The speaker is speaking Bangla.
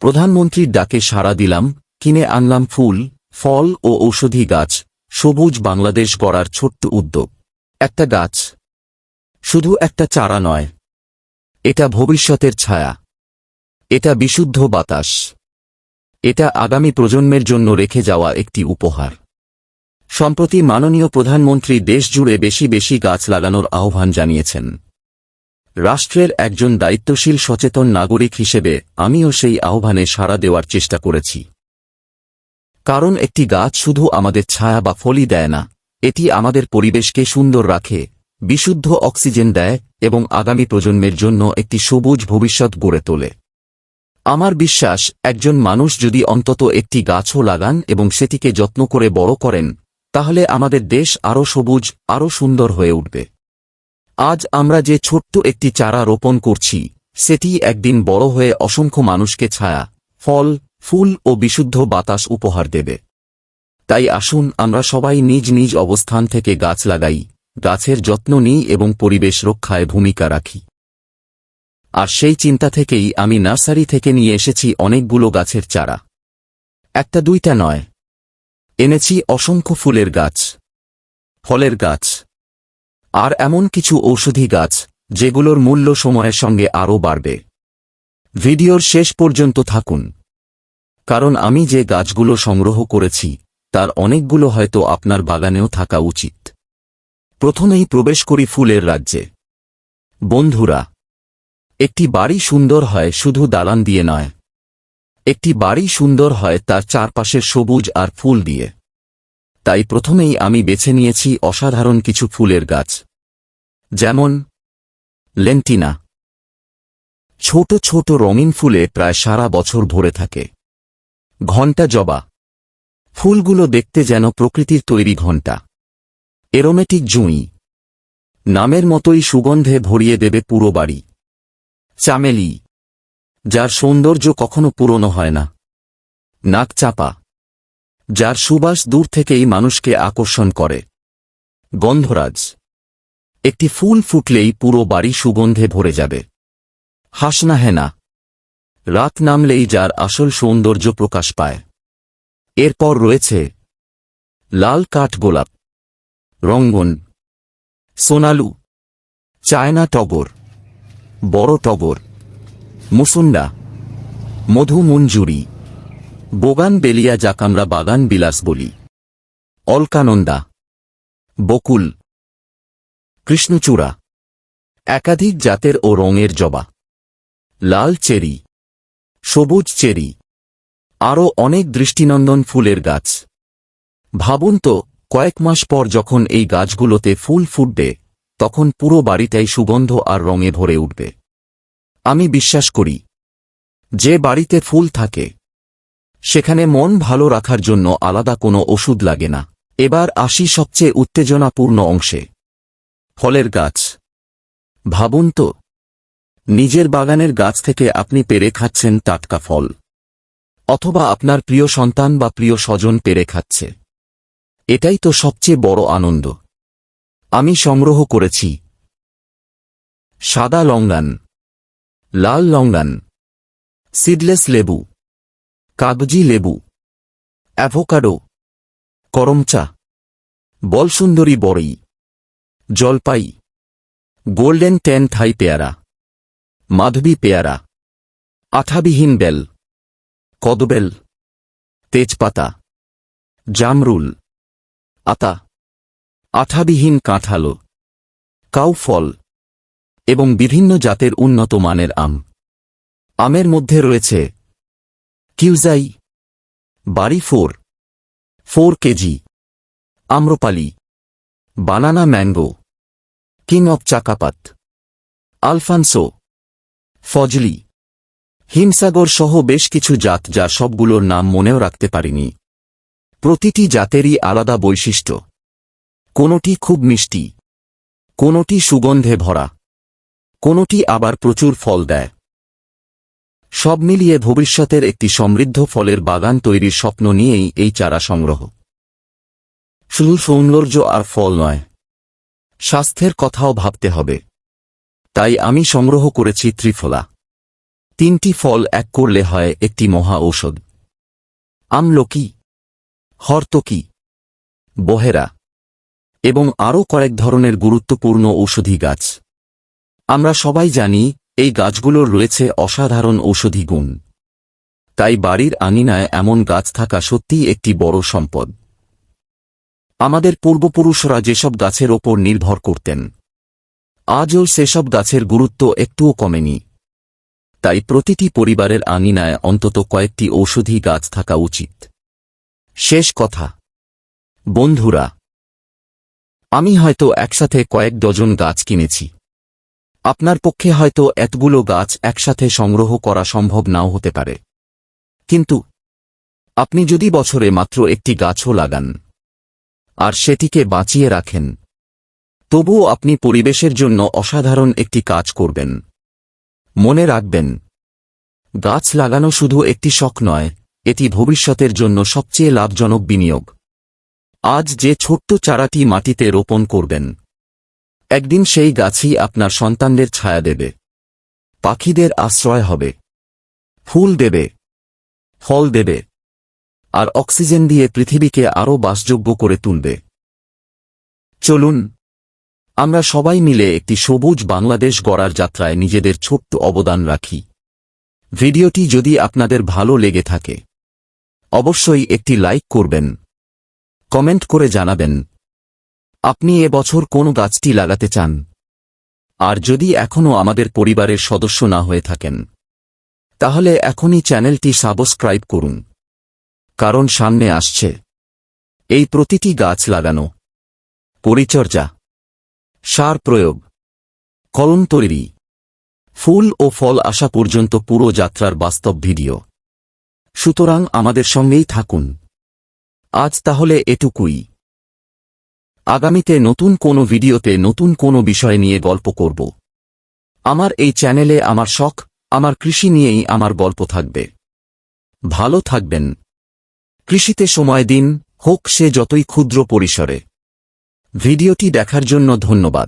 প্রধানমন্ত্রীর ডাকে সাড়া দিলাম, কিনে আনলাম ফুল, ফল ও ঔষধি গাছ। সবুজ বাংলাদেশ গড়ার ছোট্ট উদ্যোগ। একটা গাছ, শুধু একটা চারা নয়, এটা ভবিষ্যতের ছায়া, এটা বিশুদ্ধ বাতাস, এটা আগামী প্রজন্মের জন্য রেখে যাওয়া একটি উপহার। সম্প্রতি মাননীয় প্রধানমন্ত্রী দেশ জুড়ে বেশি বেশি গাছ লাগানোর আহ্বান জানিয়েছেন। রাষ্ট্রের একজন দায়িত্বশীল সচেতন নাগরিক হিসেবে আমিও সেই আহ্বানে সাড়া দেওয়ার চেষ্টা করেছি। কারণ একটি গাছ শুধু আমাদের ছায়া বা ফলই দেয় না, এটি আমাদের পরিবেশকে সুন্দর রাখে, বিশুদ্ধ অক্সিজেন দেয় এবং আগামী প্রজন্মের জন্য একটি সবুজ ভবিষ্যৎ গড়ে তোলে। আমার বিশ্বাস, একজন মানুষ যদি অন্তত একটি গাছও লাগান এবং সেটিকে যত্ন করে বড় করেন, তাহলে আমাদের দেশ আরও সবুজ, আরও সুন্দর হয়ে উঠবে। আজ আমরা যে ছোট্ট একটি চারা রোপণ করছি, সেটি একদিন বড় হয়ে অসংখ্য মানুষকে ছায়া, ফল, ফুল ও বিশুদ্ধ বাতাস উপহার দেবে। তাই আসুন আমরা সবাই নিজ নিজ অবস্থান থেকে গাছ লাগাই, গাছের যত্ন নিই এবং পরিবেশ রক্ষায় ভূমিকা রাখি। আর সেই চিন্তা থেকেই আমি নার্সারি থেকে নিয়ে এসেছি অনেকগুলো গাছের চারা। একটা দুইটা নয়, এনেছি অসংখ্য ফুলের গাছ, ফলের গাছ, আর এমন কিছু ঔষধি গাছ যেগুলোর মূল্য সময়ের সঙ্গে আরও বাড়বে। ভিডিওর শেষ পর্যন্ত থাকুন, কারণ আমি যে গাছগুলো সংগ্রহ করেছি তার অনেকগুলো হয়তো আপনার বাগানেও থাকা উচিত। প্রথমেই প্রবেশ করি ফুলের রাজ্যে। বন্ধুরা, একটি বাড়ি সুন্দর হয় শুধু দালান দিয়ে নয়, একটি বাড়ি সুন্দর হয় তার চারপাশের সবুজ আর ফুল দিয়ে। তাই প্রথমেই আমি বেছে নিয়েছি অসাধারণ কিছু ফুলের গাছ, যেমন লেন্টিনা। ছোট ছোট রঙিন ফুলে প্রায় সারা বছর ভরে থাকে। ঘণ্টা জবা, ফুলগুলো দেখতে যেন প্রকৃতির তৈরি ঘণ্টা। এরোমেটিক জুঁই, নামের মতোই সুগন্ধে ভরিয়ে দেবে পুরো বাড়ি। চামেলি, যার সৌন্দর্য কখনো পুরনো হয় না। নাকচাপা, যার সুবাস দূর থেকেই মানুষকে আকর্ষণ করে। গন্ধরাজ, একটি ফুল ফুটলেই পুরো বাড়ি সুগন্ধে ভরে যাবে। হাসনাহেনা, রাত নামলেই যার আসল সৌন্দর্য প্রকাশ পায়। এরপর রয়েছে লাল কাঠগোলাপ, রঙ্গন, সোনালু, চায়না টগর, বড় টগর, মুসুন্ডা, মধুমঞ্জুরি, বোগানবেলিয়া, যাকে আমরা বাগান বিলাস বলি। অলকানন্দা, বকুল, কৃষ্ণচূড়া, একাধিক জাতের ও রঙের জবা। লাল চেরি, সবুজ চেরি, আরও অনেক দৃষ্টিনন্দন ফুলের গাছ। ভাবুন তো, কয়েক মাস পর যখন এই গাছগুলোতে ফুল ফুটবে, তখন পুরো বাড়িটাই সুগন্ধ আর রঙে ভরে উঠবে। আমি বিশ্বাস করি, যে বাড়িতে ফুল থাকে সেখানে মন ভালো রাখার জন্য আলাদা কোনো ওষুধ লাগে না। এবার আসি সবচেয়ে উত্তেজনাপূর্ণ অংশে, ফলের গাছ। ভাবুন তো, নিজের বাগানের গাছ থেকে আপনি পেড়ে খাচ্ছেন টাটকা ফল, অথবা আপনার প্রিয় সন্তান বা প্রিয় স্বজন পেড়ে খাচ্ছে। এটাই তো সবচেয়ে বড় আনন্দ। আমি সংগ্রহ করেছি সাদা লঙ্গান, লাল লঙ্গান, সিডলেস লেবু, কাগজি লেবু, অ্যাভোকাডো, করমচা, বলসুন্দরী বড়ই, জলপাই, গোল্ডেন 10 থাই পেয়ারা, মাধবী পেয়ারা, আঠাবিহীন বেল, কদবেল, তেজপাতা, জামরুল, আতা, আঠাবিহীন কাঁঠাল, কাউ ফল এবং বিভিন্ন জাতের উন্নত মানের আম। আমের মধ্যে রয়েছে কিউজাই, বাড়ি 4 KG, Amrapali, banana mango, king of চাকাপাত, আলফানসো, ফজলি, হিমসাগর সহ বেশ কিছু জাত, যা সবগুলোর নাম মনেও রাখতে পারিনি। প্রতিটি জাতেরই আলাদা বৈশিষ্ট্য। কোনোটি খুব মিষ্টি, কোনোটি সুগন্ধে ভরা, কোনোটি আবার প্রচুর ফল দেয়। সব মিলিয়ে ভবিষ্যতের একটি সমৃদ্ধ ফলের বাগান তৈরির স্বপ্ন নিয়েই এই চারা সংগ্রহ। শুধু সৌন্দর্য আর ফল নয়, স্বাস্থ্যের কথাও ভাবতে হবে। তাই আমি সংগ্রহ করেছি ত্রিফলা। তিনটি ফল এক করলে হয় একটি মহা ঔষধ। আমলকি, হর্তকি, বহেরা এবং আরও কয়েক ধরনের গুরুত্বপূর্ণ ঔষধি গাছ। আমরা সবাই জানি এই গাছগুলোর রয়েছে অসাধারণ ঔষধি গুণ। তাই বাড়ির আঙিনায় এমন গাছ থাকা সত্যিই একটি বড় সম্পদ। আমাদের পূর্বপুরুষরা যেসব গাছের ওপর নির্ভর করতেন, আজও সেসব গাছের গুরুত্ব একটুও কমেনি। তাই প্রতিটি পরিবারের আঙিনায় অন্তত কয়েকটি ঔষধি গাছ থাকা উচিত। শেষ কথা, বন্ধুরা, আমি হয়তো একসাথে কয়েক ডজন গাছ কিনেছি। আপনার পক্ষে হয়তো এতগুলো গাছ একসাথে সংগ্রহ করা সম্ভব নাও হতে পারে, কিন্তু আপনি যদি বছরে মাত্র একটি গাছও লাগান আর সেটিকে বাঁচিয়ে রাখেন, তবুও আপনি পরিবেশের জন্য অসাধারণ একটি কাজ করবেন। মনে রাখবেন, গাছ লাগানো শুধু একটি শখ নয়, এটি ভবিষ্যতের জন্য সবচেয়ে লাভজনক বিনিয়োগ। আজ যে ছোট্ট চারাটি মাটিতে রোপণ করবেন, একদিন সেই গাছই আপনার সন্তানদের ছায়া দেবে, পাখিদের আশ্রয় হবে, ফুল দেবে, ফল দেবে, আর অক্সিজেন দিয়ে পৃথিবীকে আরও বাসযোগ্য করে তুলবে। চলুন আমরা সবাই মিলে একটি সবুজ বাংলাদেশ গড়ার যাত্রায় নিজেদের ছোট্ট অবদান রাখি। ভিডিওটি যদি আপনাদের ভালো লেগে থাকে, অবশ্যই একটি লাইক করবেন, কমেন্ট করে জানাবেন আপনি এবছর কোন গাছটি লাগাতে চান। আর যদি এখনও আমাদের পরিবারের সদস্য না হয়ে থাকেন, তাহলে এখনই চ্যানেলটি সাবস্ক্রাইব করুন, কারণ সামনে আসছে এই প্রতিটি গাছ লাগানো, পরিচর্যা, সার প্রয়োগ, কলম তৈরি, ফুল ও ফল আসা পর্যন্ত পুরো যাত্রার বাস্তব ভিডিও। সুতরাং আমাদের সঙ্গেই থাকুন। আজ তাহলে এটুকুই। আগামীতে নতুন কোনো ভিডিওতে নতুন কোনো বিষয় নিয়ে গল্প করব। আমার এই চ্যানেলে আমার শখ, আমার কৃষি নিয়েই আমার গল্প থাকবে। ভালো থাকবেন। কৃষিতে সময় দিন, হোক সে যতই ক্ষুদ্র পরিসরে। ভিডিওটি দেখার জন্য ধন্যবাদ।